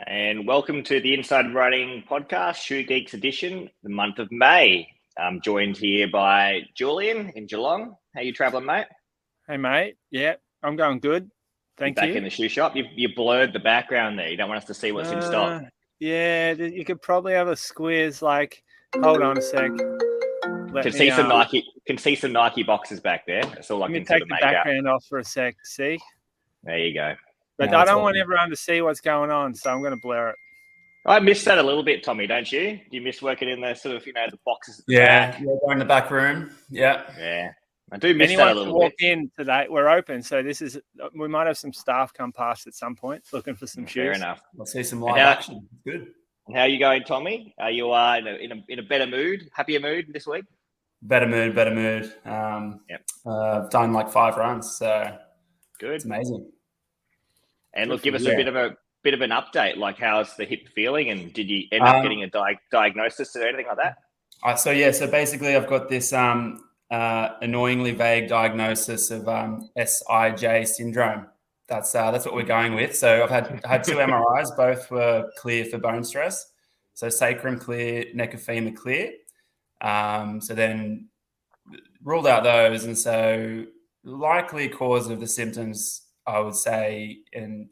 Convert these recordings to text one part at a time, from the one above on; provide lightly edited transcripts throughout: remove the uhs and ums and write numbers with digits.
And welcome to the Inside Running podcast, Shoe Geeks edition, the month of May. I'm joined here by Julian in Geelong. How you travelling, mate? Hey, mate. Yeah, I'm going good. Thank you. Back in the shoe shop. You blurred the background there. You don't want us to see what's in stock. Yeah, you could probably have a squeeze. Like, hold on a sec. Can see some Nike boxes back there. That's all I can take the background off for a sec. See? There you go. But I don't want everyone to see what's going on, so I'm going to blur it. I miss that a little bit, Tommy, don't you? Do you miss working in the sort of, the boxes at the back? Yeah, going in the back room. Yeah. Yeah. I do miss that a little bit. Walk in today. We're open, so we might have some staff come past at some point looking for some shoes. Fair enough. I'll see some live action. Good. And how are you going, Tommy? Are you in a better mood, happier mood this week? Better mood. I've done like 5 runs, so good. It's amazing. And look, give us a bit of an update. Like, how's the hip feeling, and did you end up getting a diagnosis or anything like that? So basically, I've got this annoyingly vague diagnosis of SIJ syndrome. That's what we're going with. So I've had 2 MRIs, both were clear for bone stress. So sacrum clear, neck of femur clear. So then ruled out those, and so likely cause of the symptoms, I would say,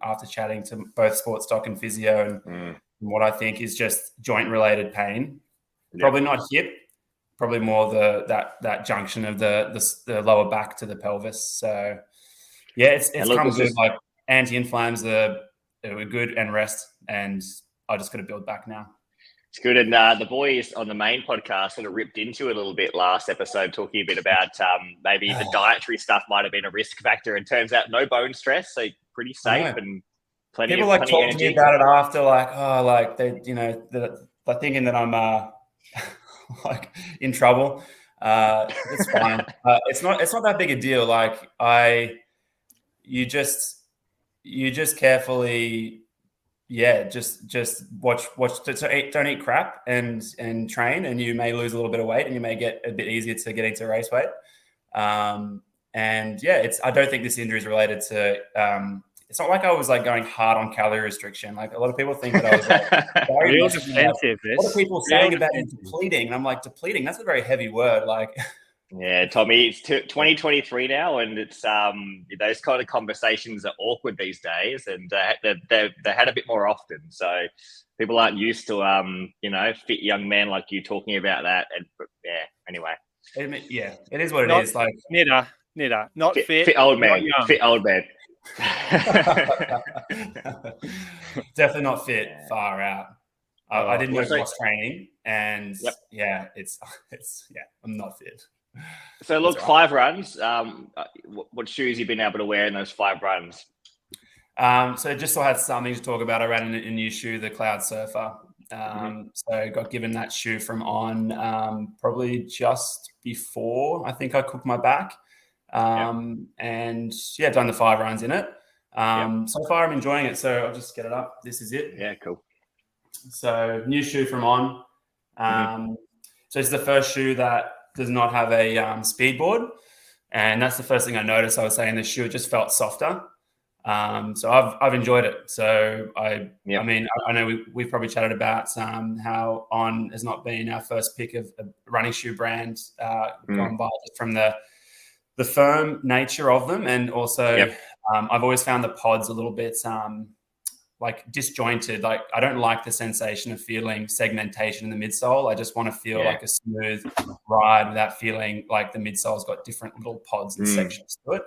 after chatting to both sports doc and physio, and what I think is just joint related pain. Yep. Probably not hip. Probably more that junction of the lower back to the pelvis. So yeah, it's come good. Like anti-inflams are good, and rest, and I just got to build back now. It's good. And the boys on the main podcast sort of ripped into it a little bit last episode, talking a bit about maybe the dietary stuff might have been a risk factor. And turns out no bone stress, so pretty safe and plenty. People of talking to me about it after, they're thinking that I'm like in trouble. It's fine. It's not that big a deal. Like you just carefully, just watch. Don't eat crap and train, and you may lose a little bit of weight, and you may get a bit easier to get into race weight. I don't think this injury is related to. It's not like I was like going hard on calorie restriction. Like a lot of people think that I was like real defensive. What are people saying about depleting? And I'm like, depleting, that's a very heavy word. Like, yeah, Tommy, it's 2023 now, and it's those kind of conversations are awkward these days, and they had a bit more often. So people aren't used to fit young men like you talking about that. And anyway, it is what it is. Like Nitta, not fit old man, fit old man. Definitely not fit. Far out. I didn't do cross training, and I'm not fit. So look, 5 runs. What shoes you been able to wear in those 5 runs? So just so I had something to talk about, I ran a new shoe, the Cloud Surfer. So I got given that shoe from On probably just before I think I cooked my back. And done the 5 runs in it. So far I'm enjoying it. So I'll just get it up. This is it. Yeah, cool. So new shoe from On. So it's the first shoe that does not have a speed board. And that's the first thing I noticed. I was saying the shoe just felt softer. So I've enjoyed it. So I mean, I know we've probably chatted about how On has not been our first pick of a running shoe brand gone by, just from the firm nature of them. And also I've always found the pods a little bit like disjointed. Like I don't like the sensation of feeling segmentation in the midsole. I just want to feel like a smooth ride without feeling like the midsole's got different little pods and sections to it.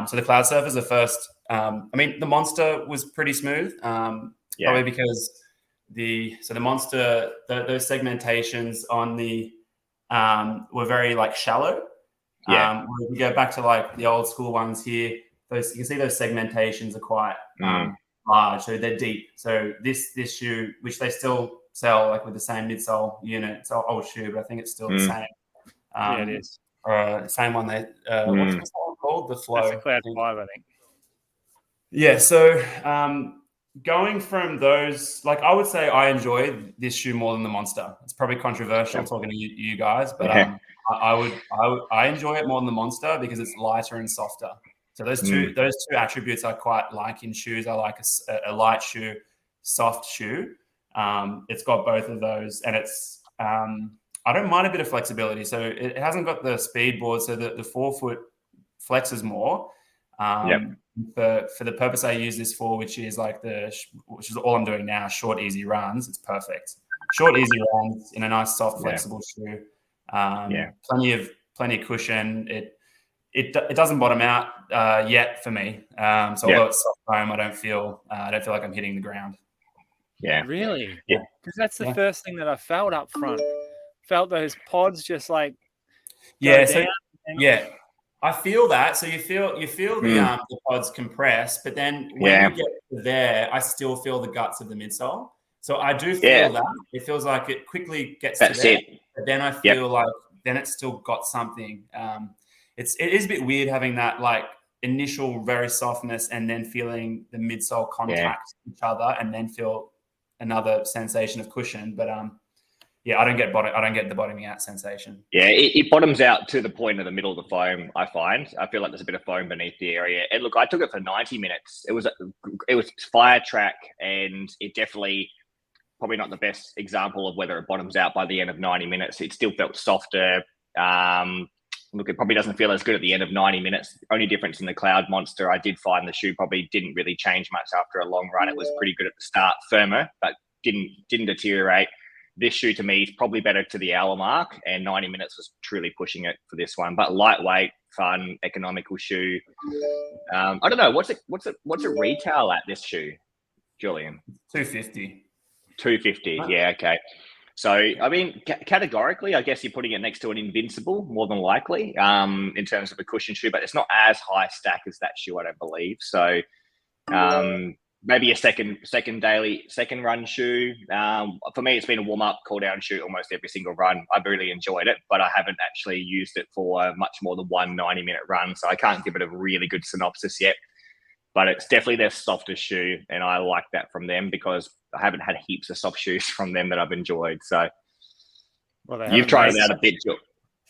So the Cloud Surfer is the first. The Monster was pretty smooth, probably because the Monster, those segmentations on the were very like shallow. If you go back to like the old school ones here, you can see those segmentations are quite large, so they're deep. So this shoe, which they still sell like with the same midsole unit, it's an old shoe, but I think it's still the same. It is. Same one. What's that one called? The Flow. That's the Cloud 5, I think. Yeah. So going from those, like I would say I enjoy this shoe more than the Monster. It's probably controversial talking to you guys, but I enjoy it more than the Monster because it's lighter and softer. So those two attributes I quite like in shoes. I like a light shoe, soft shoe. It's got both of those, and it's I don't mind a bit of flexibility. So it hasn't got the speed board, so the forefoot flexes more. For the purpose I use this for, which is all I'm doing now, short, easy runs. It's perfect. Short, easy runs in a nice, soft, flexible shoe. Plenty of cushion. It doesn't bottom out yet for me. Although it's soft foam, I don't feel like I'm hitting the ground. Yeah, really. Yeah, because that's the first thing that I felt up front. Felt those pods just like I feel that. So you feel the pods compress, but then when you get to there, I still feel the guts of the midsole. So I do feel that. It feels like it quickly gets to there. But then I feel like then it's still got something. It is a bit weird having that like initial very softness and then feeling the midsole contact each other and then feel another sensation of cushion. But I don't get the bottoming out sensation. Yeah, it bottoms out to the point of the middle of the foam, I find. I feel like there's a bit of foam beneath the area. And look, I took it for 90 minutes. It was fire track, and it definitely probably not the best example of whether it bottoms out by the end of 90 minutes. It still felt softer. Look, it probably doesn't feel as good at the end of 90 minutes. Only difference in the Cloud Monster, I did find the shoe probably didn't really change much after a long run. It was pretty good at the start, firmer, but didn't deteriorate. This shoe to me is probably better to the hour mark, and 90 minutes was truly pushing it for this one. But lightweight, fun, economical shoe. I don't know what's a retail at this shoe, Julian? $250. $250. Yeah, okay. So I mean, categorically, I guess you're putting it next to an Invincible more than likely in terms of a cushion shoe, but it's not as high stack as that shoe, I don't believe. So. Maybe a second run shoe. For me, it's been a warm up, cool down shoe almost every single run. I've really enjoyed it, but I haven't actually used it for much more than 1 90-minute run. So I can't give it a really good synopsis yet, but it's definitely their softest shoe. And I like that from them because I haven't had heaps of soft shoes from them that I've enjoyed. So you've tried it out a bit.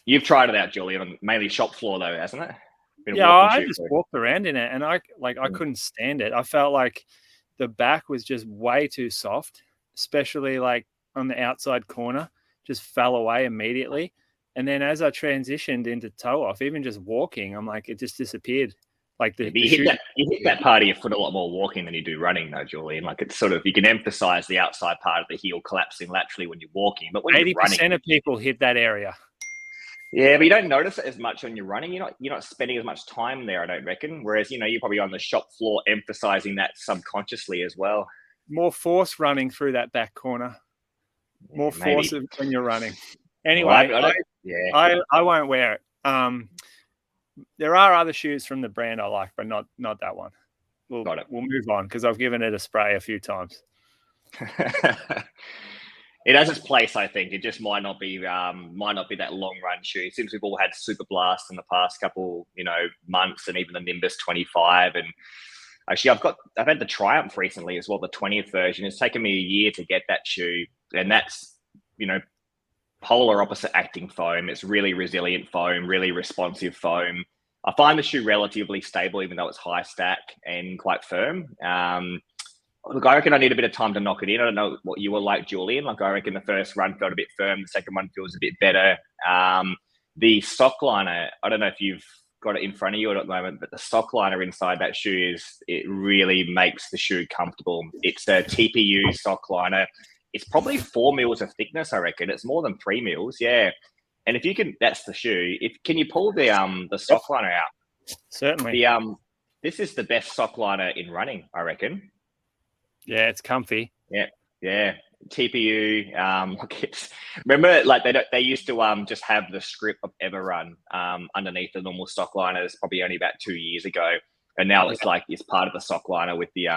You've tried it out, Julian, mainly shop floor though, hasn't it? I just walked around in it and I couldn't stand it. I felt like the back was just way too soft, especially like on the outside corner, just fell away immediately. And then as I transitioned into toe off, even just walking, I'm like, it just disappeared. Like you hit that part of your foot a lot more walking than you do running though, Julian. Like it's sort of, you can emphasize the outside part of the heel collapsing laterally when you're walking, but when 80% you're running, of people hit that area. Yeah, but you don't notice it as much when you're running. You're not spending as much time there, I don't reckon. Whereas, you're probably on the shop floor emphasizing that subconsciously as well. More force running through that back corner. More force when you're running. Anyway, well, I won't wear it. There are other shoes from the brand I like, but not that one. We'll move on because I've given it a spray a few times. It has its place, I think. It just might not be that long run shoe. Since we've all had Super Blast in the past couple, months, and even the Nimbus 25. And actually, I've had the Triumph recently as well, the 20th version. It's taken me a year to get that shoe, and that's polar opposite acting foam. It's really resilient foam, really responsive foam. I find the shoe relatively stable, even though it's high stack and quite firm. Look, I reckon I need a bit of time to knock it in. I don't know what you were like, Julian. Like, I reckon the first run felt a bit firm. The second one feels a bit better. The sock liner, I don't know if you've got it in front of you at the moment, but the sock liner inside that shoe it really makes the shoe comfortable. It's a TPU sock liner. It's probably 4 mils of thickness, I reckon. It's more than 3 mils, yeah. And if you can, that's the shoe. Can you pull the sock liner out? Certainly. This is the best sock liner in running, I reckon. Yeah, it's comfy. Yeah. TPU. Remember, like they used to just have the script of Everrun underneath the normal sock liners, probably only about 2 years ago, and now it's part of the sock liner with the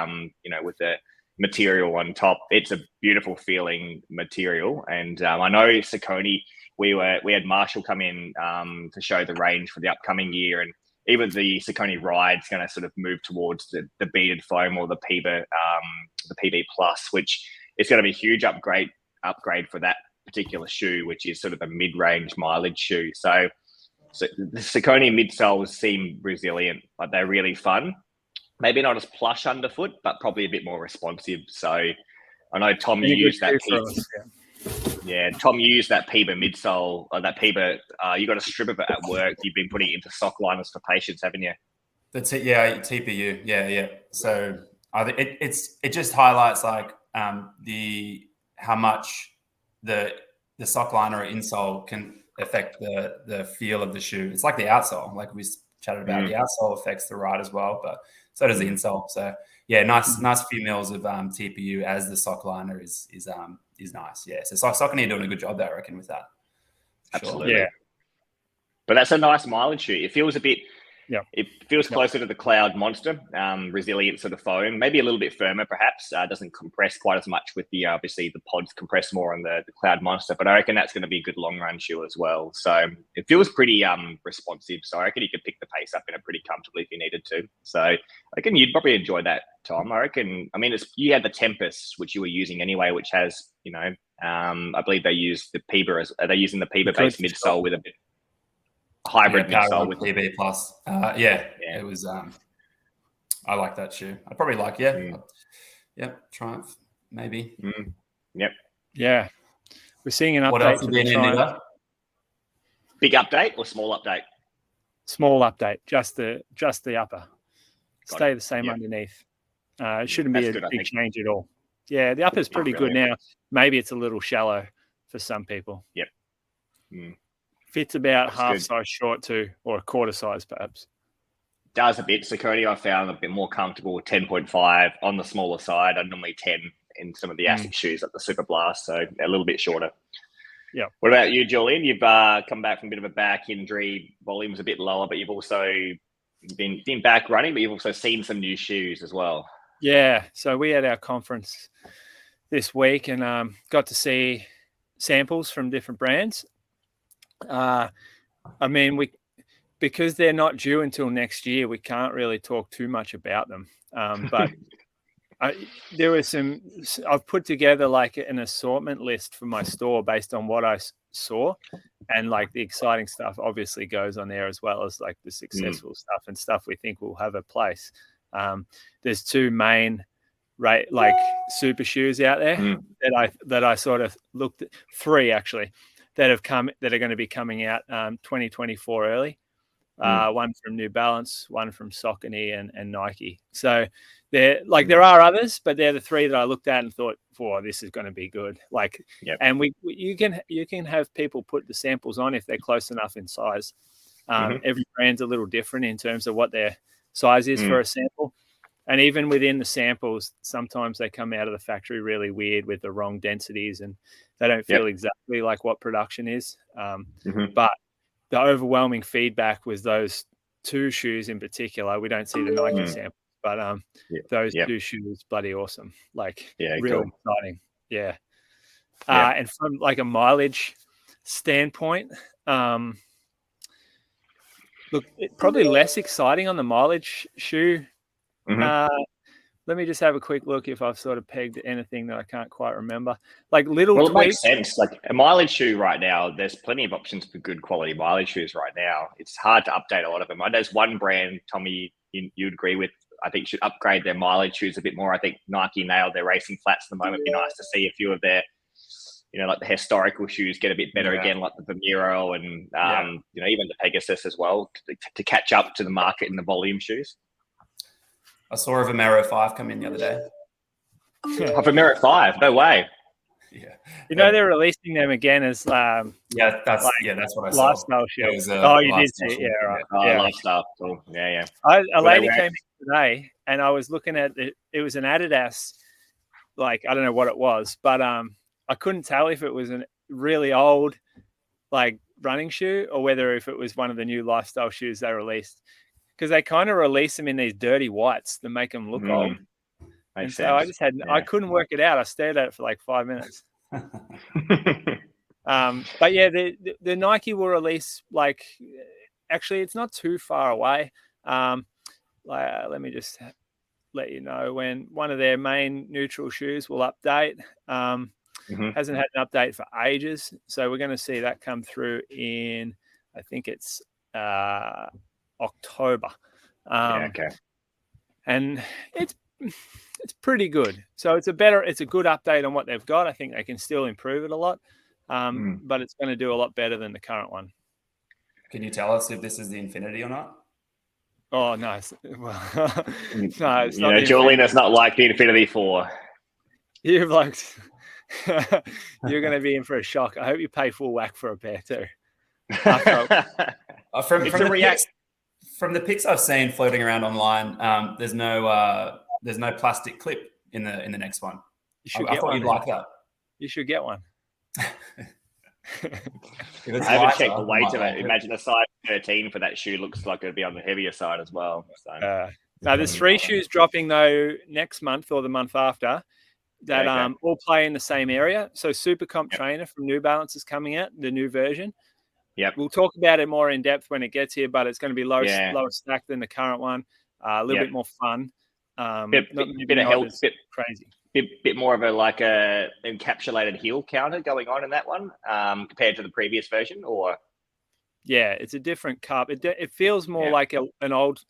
with the material on top. It's a beautiful feeling material, and I know Saucony. We had Marshall come in to show the range for the upcoming year, and even the Saucony Ride's going to sort of move towards the beaded foam or the PB Plus, which is going to be a huge upgrade for that particular shoe, which is sort of a mid-range mileage shoe. So the Saucony midsoles seem resilient, but they're really fun. maybe not as plush underfoot, but probably a bit more responsive. So I know Tom, you used that piece. Yeah, Tom, you used that Piba midsole, or that Piba. You got a strip of it at work. You've been putting it into sock liners for patients, haven't you? TPU. Yeah. So I think it just highlights like how much the sock liner or insole can affect the feel of the shoe. It's like the outsole, like we chatted about. The outsole affects the ride as well, but so does the insole. So yeah, nice few mils of TPU as the sock liner is nice. Yeah, so Saucony are doing a good job there, I reckon, with that. Absolutely. Yeah. But that's a nice mileage shoe. It feels a bit. Yeah, it feels closer to the Cloud Monster, resilient sort of foam, maybe a little bit firmer, perhaps. Doesn't compress quite as much with the obviously the pods compress more on the Cloud Monster, but I reckon that's going to be a good long run shoe as well. So it feels pretty responsive. So I reckon you could pick the pace up in it pretty comfortably if you needed to. So I reckon you'd probably enjoy that, Tom. I reckon. I mean, you had the Tempest, which you were using anyway, which has I believe they use the Piba they're using the Piba based midsole with a bit. Hybrid midsole with PB plus. It was. I like that shoe. I'd probably like Triumph maybe. Yep. Yeah, we're seeing an update. What else have been in there? Big update or small update? Small update. Just the upper. Stay the same underneath. It shouldn't be a big change at all. Yeah, the upper's pretty good now. Maybe it's a little shallow for some people. Yep. Fits about half size short too, or a quarter size perhaps. Does a bit. Saucony I found a bit more comfortable with 10.5 on the smaller side. I'm normally 10 in some of the ASIC shoes like the Super Blast, so a little bit shorter. Yeah. What about you, Julian? You've come back from a bit of a back injury. Volume's a bit lower, but you've also been back running, but you've also seen some new shoes as well. Yeah. So we had our conference this week and got to see samples from different brands. I mean, because they're not due until next year, we can't really talk too much about them. But there was I've put together like an assortment list for my store based on what I saw, and like the exciting stuff obviously goes on there as well as like the successful stuff and stuff we think will have a place. There's two main like super shoes out there that I sort of looked at, three actually. That are going to be coming out 2024 early. One from New Balance, one from Saucony and Nike. So there are others, but they're the three that I looked at and thought, this is going to be good. And you can have people put the samples on if they're close enough in size. Every brand's a little different in terms of what their size is for a sample. And even within the samples, sometimes they come out of the factory really weird with the wrong densities and they don't feel exactly like what production is. But the overwhelming feedback was those two shoes in particular. We don't see the Nike sample, but those two shoes, bloody awesome. Real exciting. Yeah. And from like a mileage standpoint, look, probably less exciting on the mileage shoe. Let me just have a quick look if I've sort of pegged anything that I can't quite remember. Like little tweaks. It makes sense. Like a mileage shoe right now, there's plenty of options for good quality mileage shoes right now. It's hard to update a lot of them. There's one brand, Tommy, you'd agree with, I think should upgrade their mileage shoes a bit more. I think Nike nailed their racing flats at the moment. It'd be nice to see a few of their, like the historical shoes get a bit better again, like the Vomero and, even the Pegasus as well to catch up to the market in the volume shoes. I saw a Vomero 5 come in the other day. A Vomero 5? No way. Yeah. They're releasing them again as that's what I saw. Lifestyle shoes. You did see it. Yeah, right. Lifestyle. Cool. Yeah. A lady came in today and I was looking at it. It was an Adidas, I don't know what it was, but I couldn't tell if it was a really old running shoe or whether if it was one of the new lifestyle shoes they released. Because they kind of release them in these dirty whites that make them look old. And so I just I couldn't work it out. I stared at it for 5 minutes. But yeah, the Nike will release actually it's not too far away. Let me just let you know when one of their main neutral shoes will update. Hasn't had an update for ages. So we're going to see that come through in, I think it's October. and it's pretty good. So it's a good update on what they've got. I think they can still improve it a lot, but it's going to do a lot better than the current one. Can you tell us if this is the Infinity or not? Oh, no. Well, no, it's not. Julian, it's not like the Infinity 4. You're going to be in for a shock. I hope you pay full whack for a pair too. From the pics I've seen floating around online, there's no plastic clip in the next one. I thought you'd like that. You should get one. I haven't checked the weight of it. Imagine a size 13 for that shoe looks like it'd be on the heavier side as well. So. Now there's 3 shoes dropping though next month or the month after that all play in the same area. So Super Comp Trainer from New Balance is coming out, the new version. Yep. We'll talk about it more in depth when it gets here, but it's going to be lower stack than the current one. A little bit more fun. Bit of health, crazy. Bit more of a encapsulated heel counter going on in that one compared to the previous version, or it's a different cup. It feels more like an old,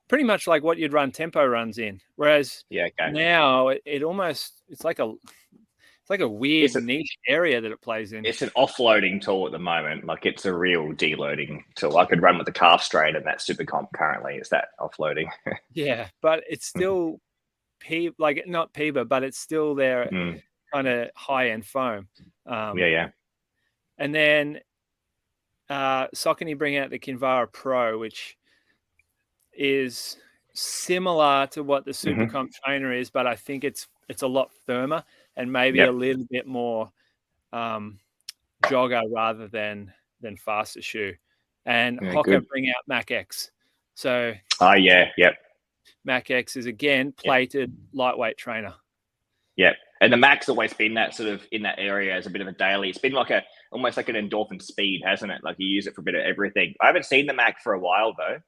pretty much like what you'd run tempo runs in. Whereas now it's like a weird niche area that it plays in. It's an offloading tool at the moment. Like it's a real deloading tool. I could run with the calf strain and that Super Comp currently is that offloading. Yeah, but it's still not PIBA, but it's still their kind of high-end foam. And then Saucony bring out the Kinvara Pro, which is similar to what the Super Comp Trainer is, but I think it's a lot firmer and maybe a little bit more jogger rather than faster shoe. And Hoka bring out Mac X. So Mac X is again plated lightweight trainer. Yeah. And the Mac's always been that sort of in that area as a bit of a daily. It's been like almost like an endorphin speed, hasn't it? Like you use it for a bit of everything. I haven't seen the Mac for a while though.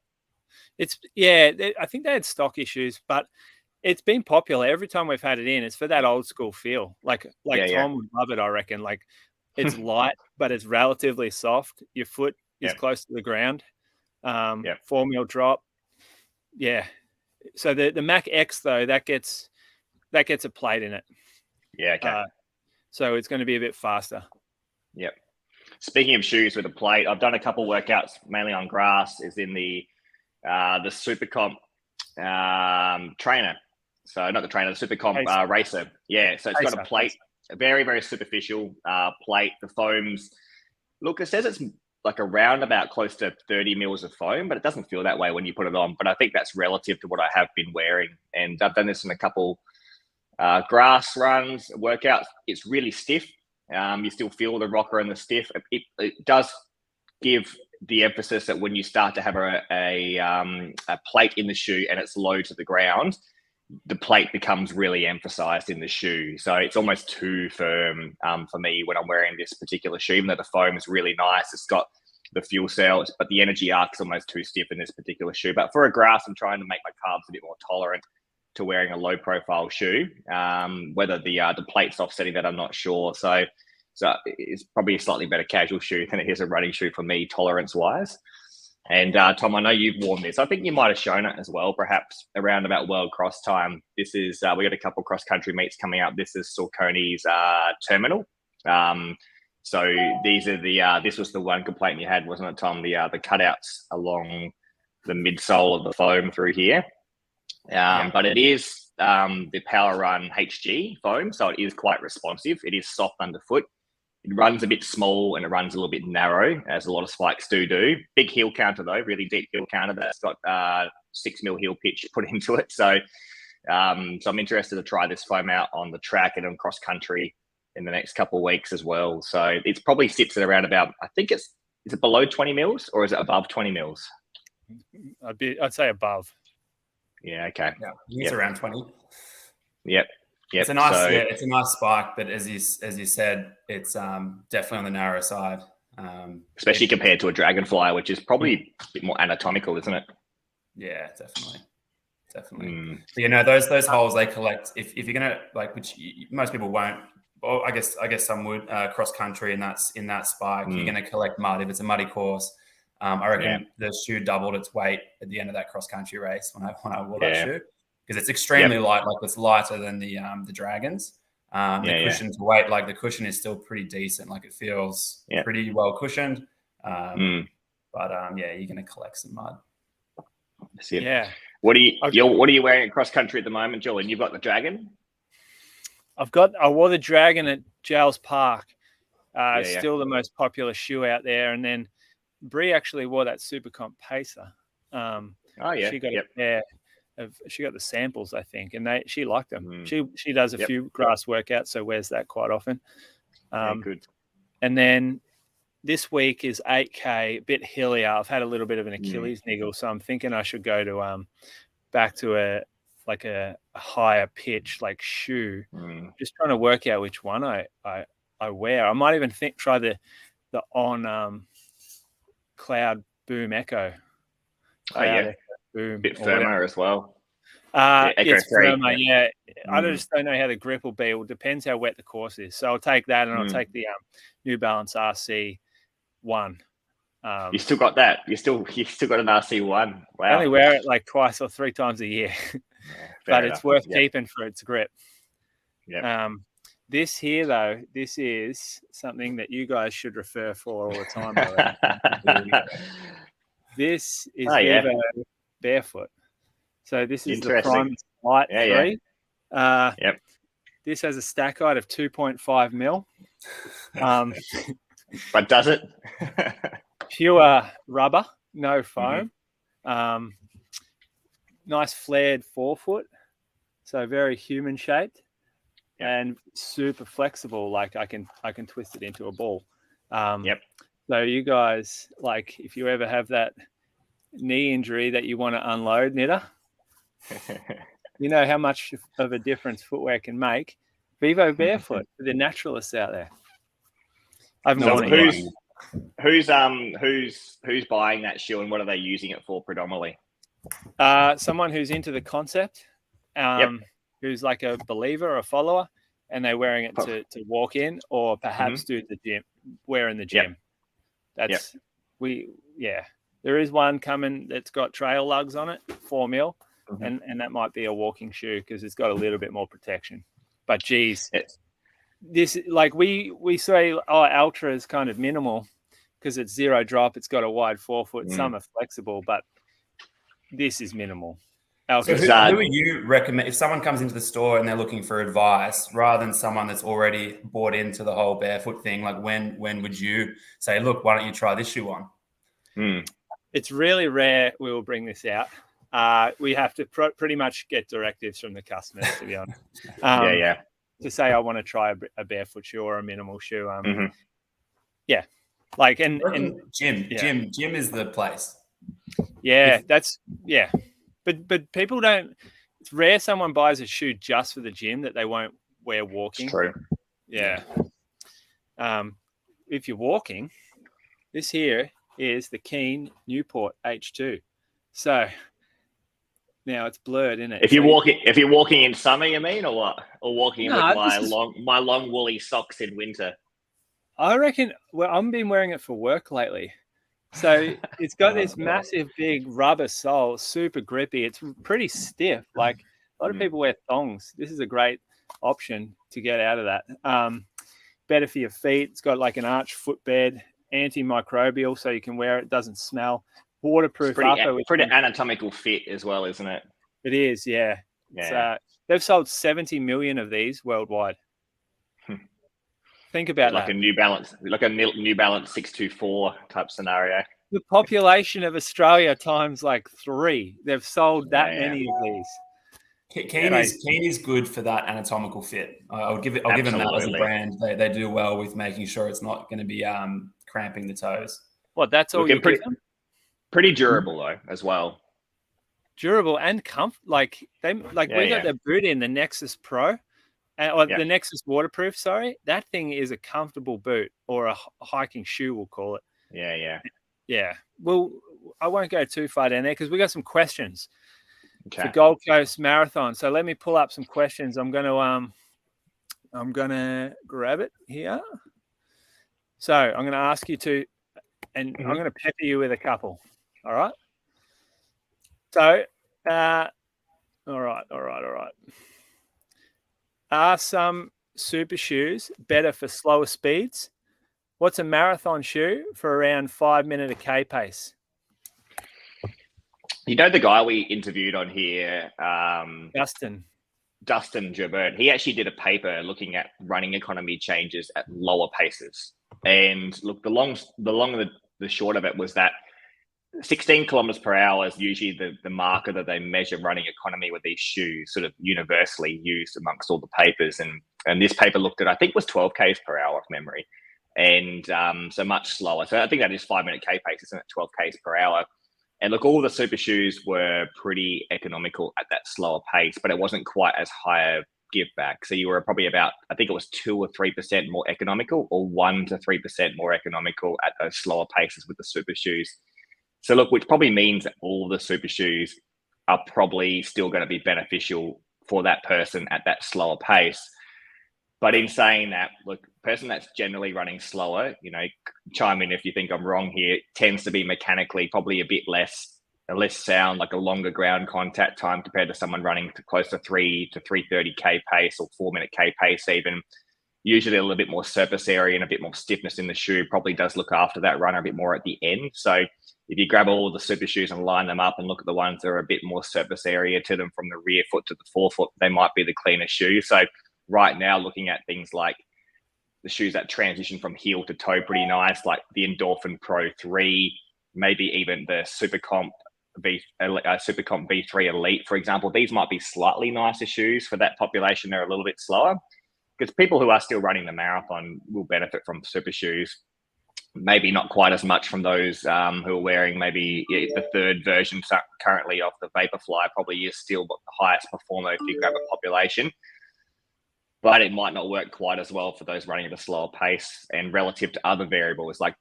I think they had stock issues, but it's been popular every time we've had it in. It's for that old school feel. Like Tom would love it, I reckon. Like it's light, but it's relatively soft. Your foot is close to the ground. 4mm drop. Yeah. So the Mac X though, that gets a plate in it. Yeah. Okay. So it's going to be a bit faster. Yep. Speaking of shoes with a plate, I've done a couple workouts mainly on grass. Is in the Super Comp trainer. So not the trainer, the Super Comp racer. Yeah. So it's got a plate, a very, very superficial plate. The foams. Look, it says it's like around about close to 30 mils of foam, but it doesn't feel that way when you put it on. But I think that's relative to what I have been wearing. And I've done this in a couple grass runs, workouts. It's really stiff. You still feel the rocker and the stiff. It does give the emphasis that when you start to have a plate in the shoe and it's low to the ground, the plate becomes really emphasized in the shoe. So it's almost too firm for me when I'm wearing this particular shoe, even though the foam is really nice. It's got the fuel cells, but the energy arc is almost too stiff in this particular shoe. But for a grass, I'm trying to make my calves a bit more tolerant to wearing a low profile shoe. Whether the plate's offsetting that, I'm not sure. So it's probably a slightly better casual shoe than it is a running shoe for me, tolerance wise. And Tom, I know you've worn this. I think you might have shown it as well, perhaps around about World Cross time. This is we got a couple cross country meets coming up. This is Saucony's terminal. So these are this was the one complaint you had, wasn't it, Tom? The cutouts along the midsole of the foam through here. But it is the Power Run HG foam, so it is quite responsive. It is soft underfoot. It runs a bit small and it runs a little bit narrow, as a lot of spikes do. Big heel counter though, really deep heel counter that's got 6mm heel pitch put into it. So I'm interested to try this foam out on the track and on cross country in the next couple of weeks as well. So it probably sits at around about, I think is it below 20 mils or is it above 20 mils? I'd say above. Yeah. Okay. Yeah, it's around 20. Yep. It's a nice spike, but as you said, it's definitely on the narrow side. Especially compared to a Dragonfly, which is probably a bit more anatomical, isn't it? Yeah, definitely. But, those holes they collect. If you're gonna most people won't. Well, I guess some would cross country, and that's in that spike. You're gonna collect mud if it's a muddy course. I reckon the shoe doubled its weight at the end of that cross country race when I wore that shoe, because it's extremely light. Like, it's lighter than the Dragons. The cushion to weight, like the cushion is still pretty decent. Like, it feels pretty well cushioned. But you're going to collect some mud. That's it. Yeah. What are you wearing at cross country at the moment, Julian? You've got the Dragon? I wore the Dragon at Giles Park. Still the most popular shoe out there. And then Brie actually wore that Supercomp Pacer. She got a pair of, she got the samples, I think, and she liked them. She does a few grass workouts, so wears that quite often. Good. And then this week is 8K, a bit hillier. I've had a little bit of an Achilles niggle, so I'm thinking I should go to back to a higher pitch like shoe. Just trying to work out which one I wear. I might even try the On Cloud Boom Echo. Echo Boom. Bit firmer as well. It's firmer, I just don't know how the grip will be. It depends how wet the course is. So I'll take that, and I'll take the New Balance RC 1. You still got that? You still got an RC 1? Wow. I only wear it like twice or 3 times a year, but it's worth keeping for its grip. This here, though, this is something that you guys should refer for all the time. This is Vivo Barefoot. So this is the Prime Light 3. This has a stack height of 2.5 mil. But does it? Pure rubber, no foam. Nice flared forefoot, so very human shaped, and super flexible. Like I can twist it into a ball. So you guys, like, if you ever have that knee injury that you want to unload, Nitta, you know how much of a difference footwear can make. Vivo Barefoot for the naturalists out there. Who's buying that shoe, and what are they using it for predominantly? Someone who's into the concept, who's like a believer or a follower, and they're wearing it to walk in, or perhaps do the gym, wear in the gym. That's there is one coming that's got trail lugs on it, 4 mil, and that might be a walking shoe because it's got a little bit more protection. But geez, this, like, we say, Ultra is kind of minimal because it's 0 drop. It's got a wide forefoot. Some are flexible, but this is minimal. So who would you recommend if someone comes into the store and they're looking for advice, rather than someone that's already bought into the whole barefoot thing? Like, when would you say, look, why don't you try this shoe on? It's really rare we will bring this out. We have to pretty much get directives from the customers, to be honest. To say I want to try a barefoot shoe or a minimal shoe. Like, and gym is the place. But people don't. It's rare someone buys a shoe just for the gym that they won't wear walking. It's true. Yeah. If you're walking, this here is the Keen Newport H2. So now it's blurred, isn't it? If you're walking in summer, you mean, or what? Or walking with my long woolly socks in winter? I reckon. Well, I've been wearing it for work lately. So it's got this massive, big rubber sole, super grippy. It's pretty stiff. Like, a lot of people wear thongs. This is a great option to get out of that. Better for your feet. It's got like an arch footbed, antimicrobial, so you can wear it. It doesn't smell. Waterproof. It's pretty anatomical fit as well, isn't it? It is, yeah. They've sold 70 million of these worldwide. Think about that. Like a New Balance 624 type scenario. The population of Australia times like 3. They've sold that many of these. Keen is good for that anatomical fit. I'll give them that as a brand. They do well with making sure it's not going to be cramping the toes. What? That's all you give them? Pretty durable though, as well. Durable and we got the boot in the Nexus Pro. The Nexus Waterproof, sorry. That thing is a comfortable boot, or a hiking shoe, we'll call it. Yeah. Well, I won't go too far down there because we got some questions for Gold Coast Marathon. So let me pull up some questions. I'm gonna grab it here. So I'm gonna ask you to and I'm going to pepper you with a couple. All right. So, all right. Are some super shoes better for slower speeds? What's a marathon shoe for around 5 minute a K pace? You know the guy we interviewed on here, Dustin Gerbert, he actually did a paper looking at running economy changes at lower paces. And look, the short of it was that 16 kilometers per hour is usually the marker that they measure running economy with these shoes, sort of universally used amongst all the papers. And this paper looked at, I think it was 12 Ks per hour of memory. And so much slower. So I think that is 5 minute K pace, isn't it? 12 Ks per hour. And look, all the super shoes were pretty economical at that slower pace, but it wasn't quite as high a give back. So you were probably about, I think it was 2 or 3% more economical, or 1 to 3% more economical at those slower paces with the super shoes. So look, which probably means that all the super shoes are probably still going to be beneficial for that person at that slower pace. But in saying that, look, person that's generally running slower, chime in if you think I'm wrong here, tends to be mechanically probably a bit less sound, like a longer ground contact time compared to someone running to close to 3 to 3:30 K pace or 4 minute K pace even. Usually a little bit more surface area and a bit more stiffness in the shoe probably does look after that runner a bit more at the end. So if you grab all the super shoes and line them up and look at the ones that are a bit more surface area to them from the rear foot to the forefoot, they might be the cleanest shoe. So right now, looking at things like the shoes that transition from heel to toe pretty nice, like the Endorphin Pro 3, maybe even the Supercomp V3 Elite, for example. These might be slightly nicer shoes for that population. They're a little bit slower, because people who are still running the marathon will benefit from super shoes. Maybe not quite as much from those who are wearing maybe the third version currently of the Vaporfly. Probably is still the highest performer if you grab a population. But it might not work quite as well for those running at a slower pace, and relative to other variables like,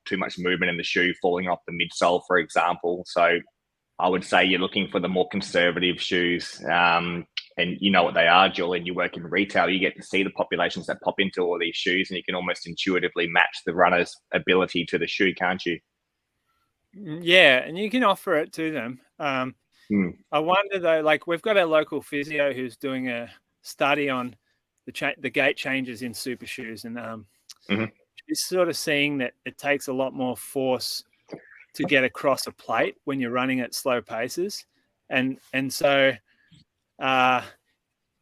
too much movement in the shoe, falling off the midsole, for example. So I would say you're looking for the more conservative shoes. And you know what they are, Julian. You work in retail, you get to see the populations that pop into all these shoes, and you can almost intuitively match the runner's ability to the shoe, can't you? Yeah, and you can offer it to them. I wonder though, like we've got our local physio who's doing a study on the gait changes in super shoes, and she's sort of seeing that it takes a lot more force to get across a plate when you're running at slow paces, and so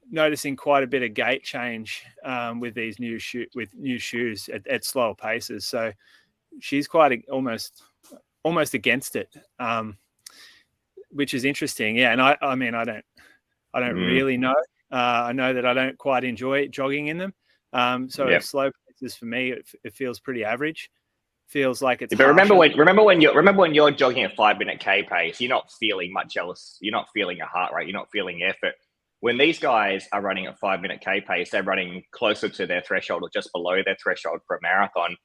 noticing quite a bit of gait change with these new shoes at slower paces. So she's quite almost against it, which is interesting. Yeah, and I mean I don't really know. I know that I don't quite enjoy jogging in them. Slow paces for me, it feels pretty average. Feels like it's. But remember when you're jogging at 5 minute K pace, you're not feeling much else. You're not feeling a heart rate. You're not feeling effort. When these guys are running at 5 minute K pace, they're running closer to their threshold or just below their threshold for a marathon.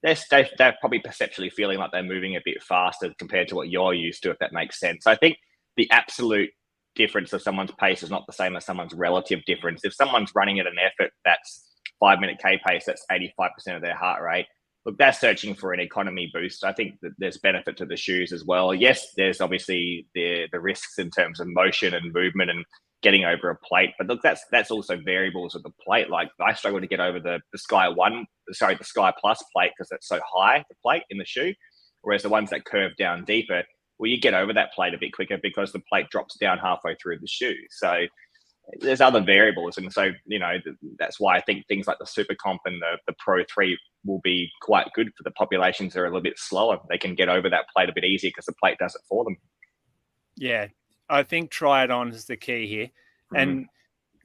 They're probably perceptually feeling like they're moving a bit faster compared to what you're used to, if that makes sense. I think the absolute difference of someone's pace is not the same as someone's relative difference. If someone's running at an effort that's 5 minute K pace, that's 85% of their heart rate. Look, they're searching for an economy boost. I think that there's benefit to the shoes as well. Yes, there's obviously the risks in terms of motion and movement and getting over a plate, but look, that's also variables of the plate. Like I struggle to get over the Sky Plus plate because it's so high, the plate in the shoe, whereas the ones that curve down deeper, well, you get over that plate a bit quicker because the plate drops down halfway through the shoe. So there's other variables. And so, that's why I think things like the Super Comp and the Pro 3 will be quite good for the populations that are a little bit slower. They can get over that plate a bit easier because the plate does it for them. Yeah, I think try it on is the key here. And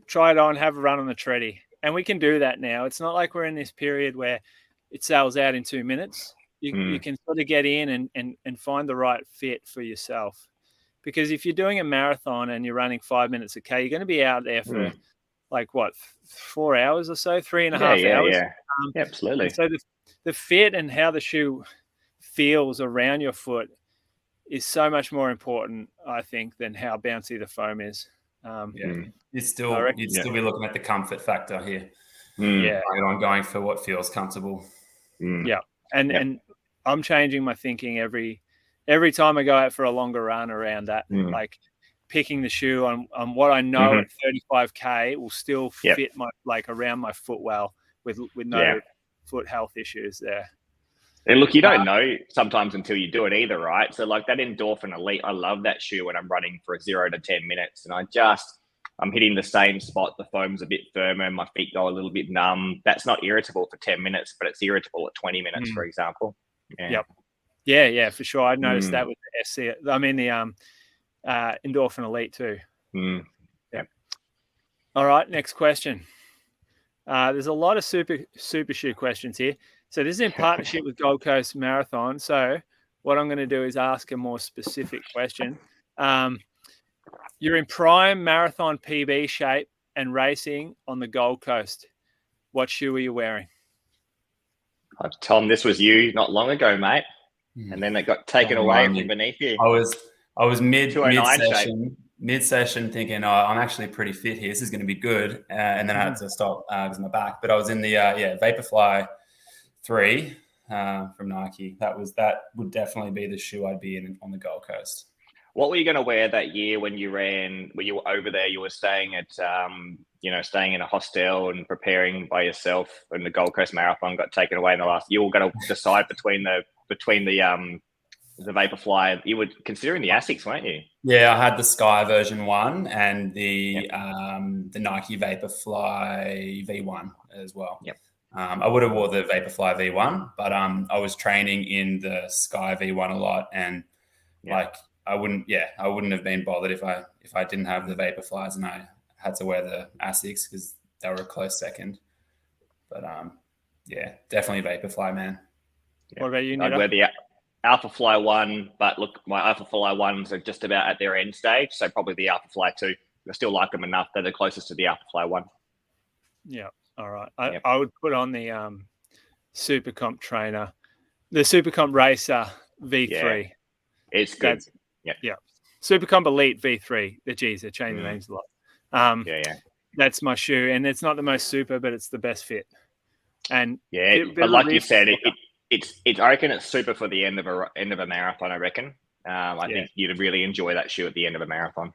try it on, have a run on the treadie. And we can do that now. It's not like we're in this period where it sells out in 2 minutes. You can sort of get in and find the right fit for yourself. Because if you're doing a marathon and you're running 5 minutes a K, you're going to be out there for 4 hours or so, 3.5 hours. Yeah, absolutely. So the fit and how the shoe feels around your foot is so much more important, I think, than how bouncy the foam is. You'd still be looking at the comfort factor here. Yeah, I'm going for what feels comfortable. Yeah, and I'm changing my thinking every time I go out for a longer run around that. Like picking the shoe on what I know at 35K will still fit my around my foot well with no foot health issues there. And look, you don't know sometimes until you do it either, right? So like that Endorphin Elite, I love that shoe when I'm running for 0 to 10 minutes, and I'm hitting the same spot. The foam's a bit firmer, my feet go a little bit numb. That's not irritable for 10 minutes, but it's irritable at 20 minutes, for example. Yeah, for sure. I noticed that with the SC. I mean the Endorphin Elite too. All right, next question. There's a lot of super shoe questions here. So this is in partnership with Gold Coast Marathon. So what I'm going to do is ask a more specific question. You're in prime marathon PB shape and racing on the Gold Coast. What shoe are you wearing? Tom, this was you not long ago, mate. And then it got taken away from beneath you. I was mid-session thinking, I'm actually pretty fit here. This is going to be good. And then I had to stop because of my back. But I was in the Vaporfly 3 from Nike. That would definitely be the shoe I'd be in on the Gold Coast. What were you going to wear that year when you were over there? You were staying at, staying in a hostel and preparing by yourself, and the Gold Coast Marathon got taken away in the last. You were going to decide between the Vaporfly. You were considering the Asics, weren't you? Yeah, I had the Sky version 1 and the Nike Vaporfly V1 as well. Yep. I would have wore the Vaporfly V1, but I was training in the Sky V1 a lot, and I wouldn't have been bothered if I didn't have the Vaporflies and I had to wear the Asics because they were a close second. But definitely Vaporfly, man. Yeah. What about you, Nitta? I'd wear the Alpha Fly 1, but look, my Alpha Fly 1s are just about at their end stage, so probably the Alpha Fly 2. I still like them enough. They're the closest to the Alpha Fly 1. Yeah, all right. I would put on the Supercomp Trainer, the Supercomp Racer V3. Yeah, it's good. Yeah. Supercomp Elite V3. They changed the names a lot. That's my shoe, and it's not the most super, but it's the best fit. And but like you said, it's I reckon it's super for the end of a marathon. I reckon. I think you'd really enjoy that shoe at the end of a marathon.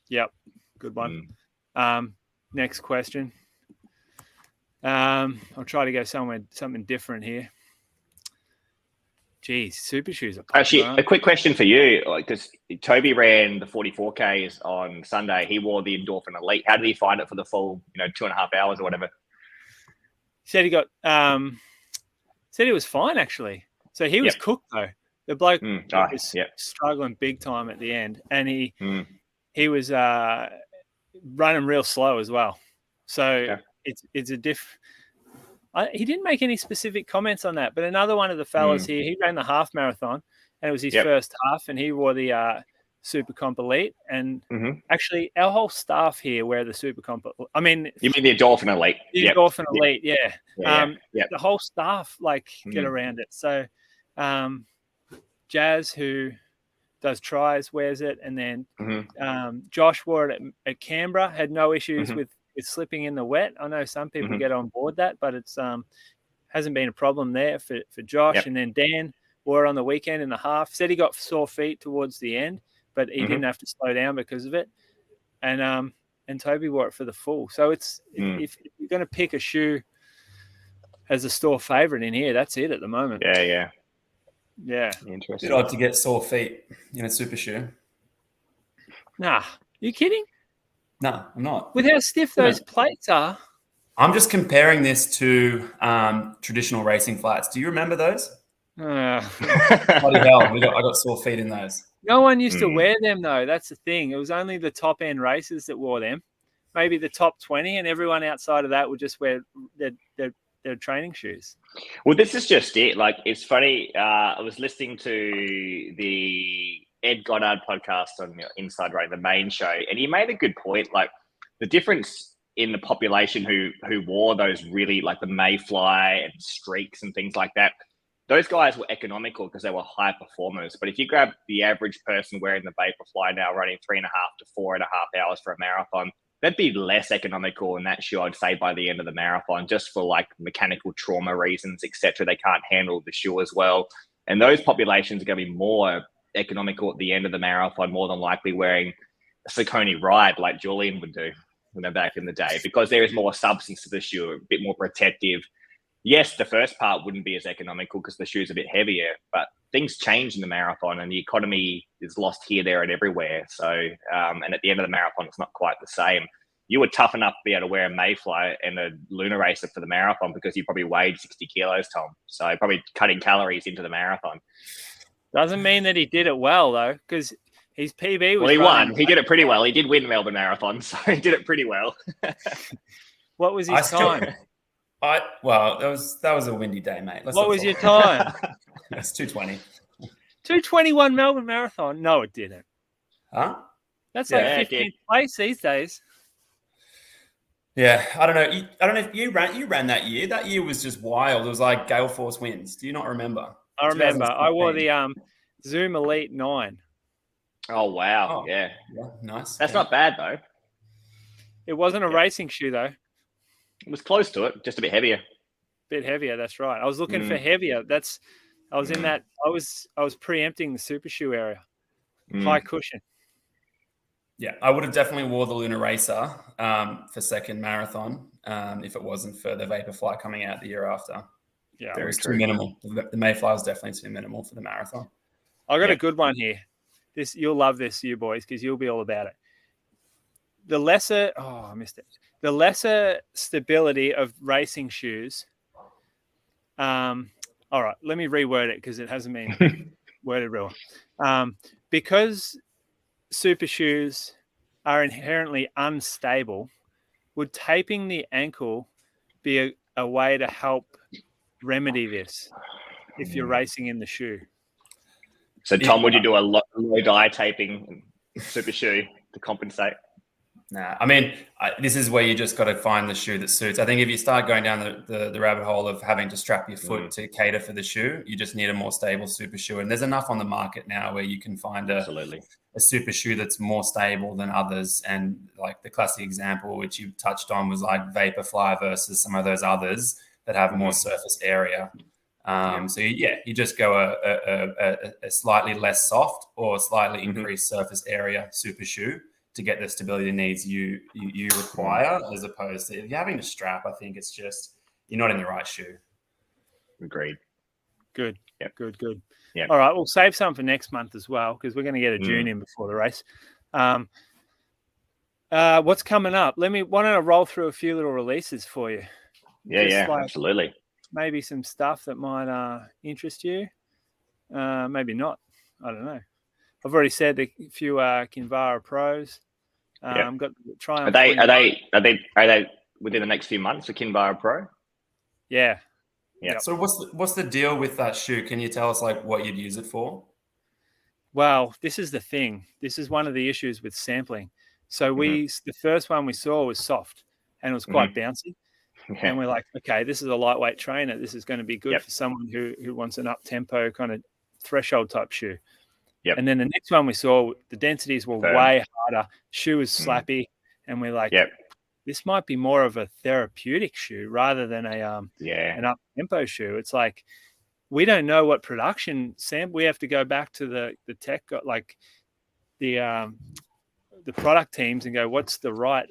Yep, good one. Next question. I'll try to go something different here. Geez, super shoes are popular. Actually, a quick question for you, because Toby ran the 44Ks on Sunday. He wore the Endorphin Elite. How did he find it for the full, 2.5 hours or whatever? He said said he was fine actually. So he was cooked though. The bloke was struggling big time at the end, and he was running real slow as well. So it's a he didn't make any specific comments on that, but another one of the fellas here, he ran the half marathon, and it was his first half, and he wore the Supercomp Elite. And actually, our whole staff here wear the Supercomp. I mean, you mean the Endorphin Elite? The Endorphin Elite, the whole staff get around it. So, Jazz, who does tries, wears it, and then Josh wore it at Canberra. Had no issues with slipping in the wet. I know some people get on board that, but it's hasn't been a problem there for Josh. And then Dan wore it on the weekend in the half. Said he got sore feet towards the end, but he didn't have to slow down because of it. And Toby wore it for the full. So it's if you're going to pick a shoe as a store favorite in here, that's it at the moment. Yeah. Interesting. Bit odd to get sore feet in a super shoe. Nah, you kidding? No, I'm not. With how stiff those plates are. I'm just comparing this to traditional racing flats. Do you remember those? Bloody hell, I got sore feet in those. No one used to wear them, though. That's the thing. It was only the top-end racers that wore them. Maybe the top 20, and everyone outside of that would just wear their training shoes. Well, this is just it. Like, it's funny. I was listening to the Ed Goddard podcast on Inside Running, the main show, and he made a good point. Like, the difference in the population who wore those really, like the Mayfly and Streaks and things like that, those guys were economical because they were high performers. But if you grab the average person wearing the Vaporfly now, running 3.5 to 4.5 hours for a marathon, they'd be less economical in that shoe, I'd say, by the end of the marathon, just for like mechanical trauma reasons, etc. They can't handle the shoe as well. And those populations are going to be more economical at the end of the marathon, more than likely wearing a Saucony Ride like Julian would do, back in the day, because there is more substance to the shoe, a bit more protective. Yes, the first part wouldn't be as economical because the shoe's a bit heavier, but things change in the marathon and the economy is lost here, there, and everywhere. So, and at the end of the marathon, it's not quite the same. You were tough enough to be able to wear a Mayfly and a Lunar Racer for the marathon because you probably weighed 60 kilos, Tom. So probably cutting calories into the marathon. Doesn't mean that he did it well, though, because his PB was. Well, he won. He did it pretty well. He did win Melbourne Marathon, so he did it pretty well. What was his time? Well, that was a windy day, mate. What was your time? It's 2:20. 2:21 Melbourne Marathon? No, it didn't. Huh? That's like 15th place these days. Yeah, I don't know. I don't know if you ran that year. That year was just wild. It was like gale force winds. Do you not remember? I remember. I wore the Zoom Elite 9. Oh wow! Yeah, nice. That's not bad though. It wasn't a racing shoe though. It was close to it, just a bit heavier. Bit heavier. That's right. I was looking for heavier. I was in that. I was preempting the super shoe area. High cushion. Yeah, I would have definitely wore the Lunar Racer for second marathon if it wasn't for the Vaporfly coming out the year after. Yeah, it was too minimal. The Mayfly was definitely too minimal for the marathon. I got a good one here. You'll love this, you boys, because you'll be all about it. I missed it. The lesser stability of racing shoes. All right, let me reword it because it hasn't been worded real. Because super shoes are inherently unstable, would taping the ankle be a way to help remedy this if you're racing in the shoe? So, Tom, would you do a low dye taping super shoe to compensate? Nah, I mean, this is where you just got to find the shoe that suits. I think if you start going down the rabbit hole of having to strap your foot to cater for the shoe, you just need a more stable super shoe. And there's enough on the market now where you can find a super shoe that's more stable than others. And like the classic example, which you touched on, was like Vaporfly versus some of those others that have more surface area. So you just go a slightly less soft or slightly increased surface area super shoe to get the stability needs you require, as opposed to if you're having to strap. I think it's just you're not in the right shoe. Agreed. Good. Yep. Good. Yeah. All right, we'll save some for next month as well because we're going to get a June in before the race. What's coming up? Why don't I roll through a few little releases for you? Yeah, absolutely. Maybe some stuff that might interest you. Maybe not. I don't know. I've already said a few Kinvara Pros. Got Triumph. Are they within the next few months? The Kinvara Pro. Yeah. So what's the deal with that shoe? Can you tell us like what you'd use it for? Well, this is the thing. This is one of the issues with sampling. So the first one we saw was soft and it was quite bouncy. And we're like, okay, this is a lightweight trainer. This is going to be good for someone who wants an up-tempo kind of threshold type shoe. Yep. And then the next one we saw, the densities were way harder. Shoe was slappy. And we're like, this might be more of a therapeutic shoe rather than an up-tempo shoe. It's like, we don't know what production sample. We have to go back to the tech, like the product teams and go, what's the right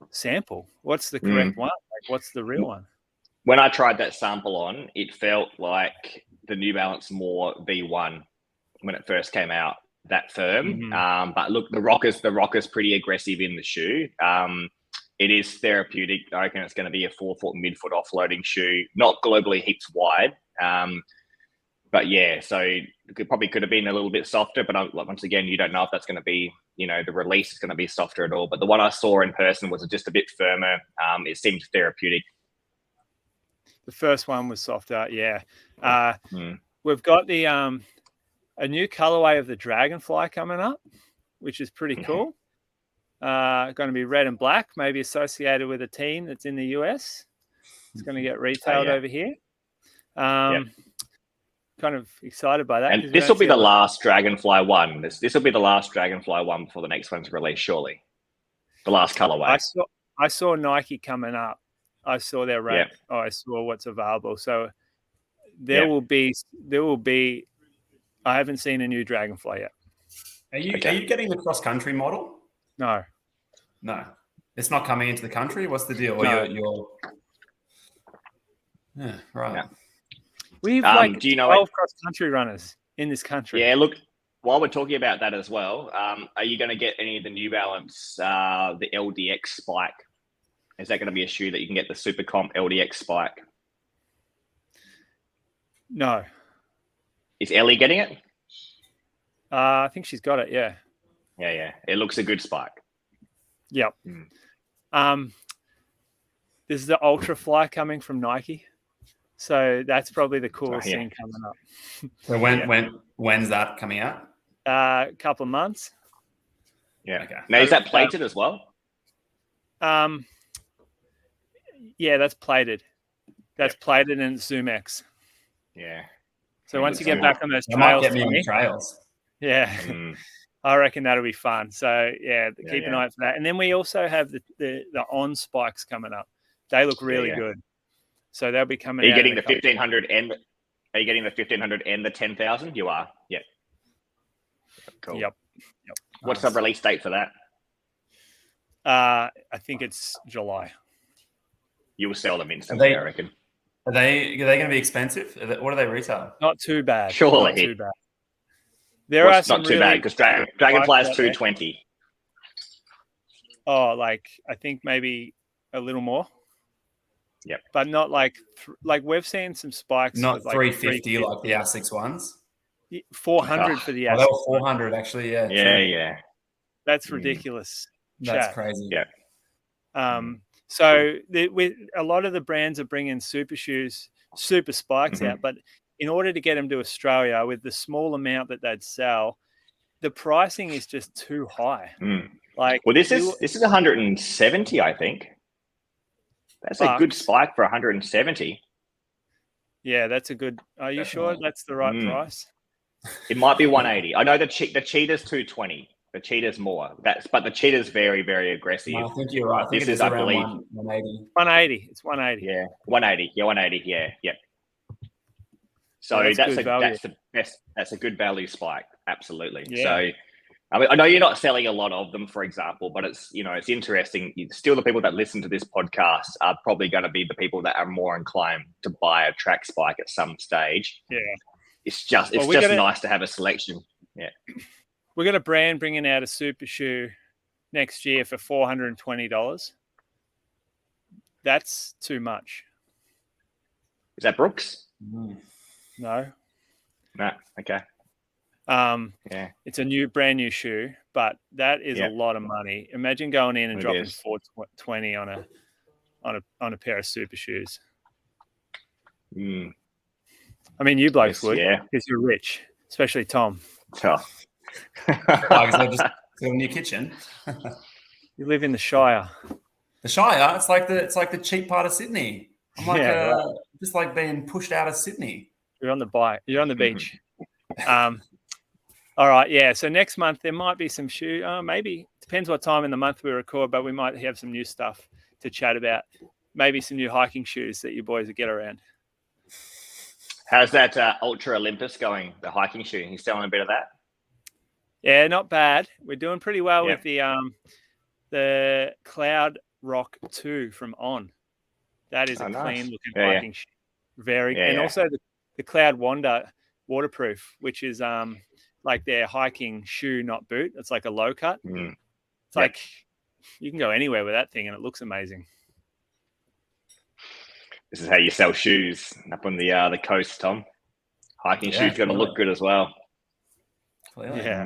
sample? What's the correct one? Like, what's the real one? When I tried that sample on, it felt like the New Balance More V1 when it first came out, that firm. But look, the Rocker's pretty aggressive in the shoe. It is therapeutic. I reckon it's going to be a 4-foot midfoot offloading shoe, not globally heaps wide. But yeah, so it probably could have been a little bit softer, but once again, you don't know if that's going to be, the release is going to be softer at all. But the one I saw in person was just a bit firmer. It seemed therapeutic. The first one was softer, yeah. We've got the a new colorway of the Dragonfly coming up, which is pretty cool. Going to be red and black, maybe associated with a team that's in the US. It's going to get retailed over here. Kind of excited by that. And this will be the last Dragonfly one. This will be the last Dragonfly one before the next one's released, surely. The last colorway. I saw Nike coming up. I saw their rank. I saw what's available. So there will be. I haven't seen a new Dragonfly yet. Are you getting the cross country model? No, it's not coming into the country. What's the deal? No. You're... Yeah, right. No. We've do you know 12 cross country runners in this country. Yeah, look. While we're talking about that as well, are you going to get any of the New Balance, the LDX Spike? Is that going to be a shoe that you can get the Super Comp LDX Spike? No. Is Ellie getting it? I think she's got it. Yeah. Yeah. It looks a good spike. Yep. This is the Ultra Fly coming from Nike, so that's probably the coolest thing coming up. So when's that coming out? A couple of months. Yeah. Okay. Now is that plated as well? Yeah, that's plated. That's plated and it's Zoom X. Yeah. So once you get back on those trails, might get me on the trails. Yeah, I reckon that'll be fun. So keep an eye out for that. And then we also have the on spikes coming up. They look really good. So they'll be coming. Are you getting the 1500 and? Are you getting the 1500 and the 10,000? You are. Yeah. Cool. Yep. What's the release date for that? I think it's July. You will sell them instantly, I reckon. Are they going to be expensive? What do they retail? Not too bad. Surely. Not too bad. There are some not too bad because Dragonfly is 220. Oh, like I think maybe a little more. Yep. But not like we've seen some spikes. Not 350 like the Asics ones. 400 for the Asics. They were 400 actually. Yeah. Yeah. That's ridiculous. That's crazy. Yeah. So with a lot of the brands are bringing super spikes out, but in order to get them to Australia with the small amount that they'd sell, the pricing is just too high. This is 170, I think. That's a good spike for 170. Yeah, that's a good. Are you sure that's the right price? It might be 180. I know the cheetah's 220. The cheetah's more. But the cheetah's very, very aggressive. No, I think you're right. I think this is, around I believe, 180. 180. It's 180. Yeah, 180. Yeah, 180. Yeah. So that's the best. That's a good value spike. Absolutely. Yeah. So I mean, I know you're not selling a lot of them, for example, but it's interesting. Still, the people that listen to this podcast are probably going to be the people that are more inclined to buy a track spike at some stage. Yeah. It's just nice to have a selection. Yeah. We got a brand bringing out a super shoe next year for $420. That's too much. Is that Brooks? No. Okay. It's a brand new shoe, but that is a lot of money. Imagine going in and dropping $420 on a pair of super shoes. I mean, you blokes would, because you're rich, especially Tom. Tough. Because I just live in your kitchen. You live in the Shire. The Shire, it's like the cheap part of Sydney. I'm like just like being pushed out of Sydney. You're on the bike. You're on the beach. All right, yeah. So next month there might be some shoe. Maybe depends what time in the month we record, but we might have some new stuff to chat about. Maybe some new hiking shoes that you boys would get around. How's that Ultra Olympus going? The hiking shoe? You selling a bit of that? Yeah, not bad. We're doing pretty well with the Cloud Rock 2 from On. That is a clean looking hiking shoe. And also the Cloud Wander waterproof, which is like their hiking shoe, not boot. It's like a low cut. It's like you can go anywhere with that thing and it looks amazing. This is how you sell shoes up on the coast, Tom. Hiking shoes got to look good as well. Yeah.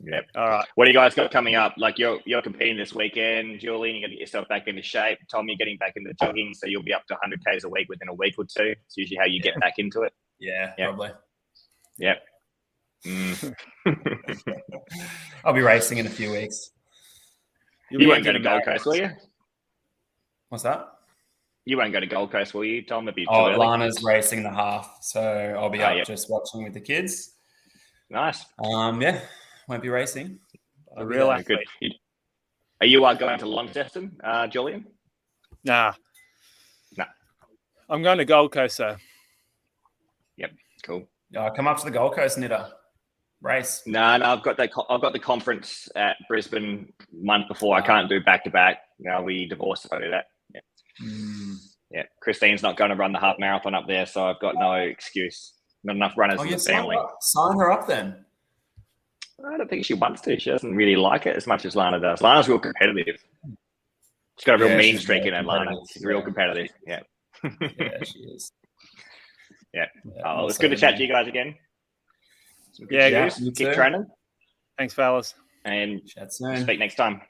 Yep. All right. What do you guys got coming up? Like you're competing this weekend, Julian. You got to get yourself back into shape. Tom, you're getting back into jogging, so you'll be up to 100 Ks a week within a week or two. It's usually how you get back into it. Yeah, probably. Yep. I'll be racing in a few weeks. You won't go to Gold Coast, will you? What's that? You won't go to Gold Coast, will you, Tom? It'd be too early. Lana's racing the half, so I'll be up just watching with the kids. Nice. Won't be racing. A real athlete. Good. Are you going to Launceston, Julian? Nah. I'm going to Gold Coast, though. Cool. Come up to the Gold Coast, Nitta. Race. No, I've got the conference at Brisbane month before. I can't do back to back. We divorced if I do that. Yeah. Yeah. Christine's not going to run the half marathon up there, so I've got no excuse. Not enough runners in the family. Sign her up then. I don't think she wants to. She doesn't really like it as much as Lana does. Lana's real competitive. She's got a real mean streak in her, Lana. She's real competitive. Yeah. Yeah, she is. Yeah. It's good to chat to you guys again. Yeah, keep training. Thanks, fellas. And speak next time.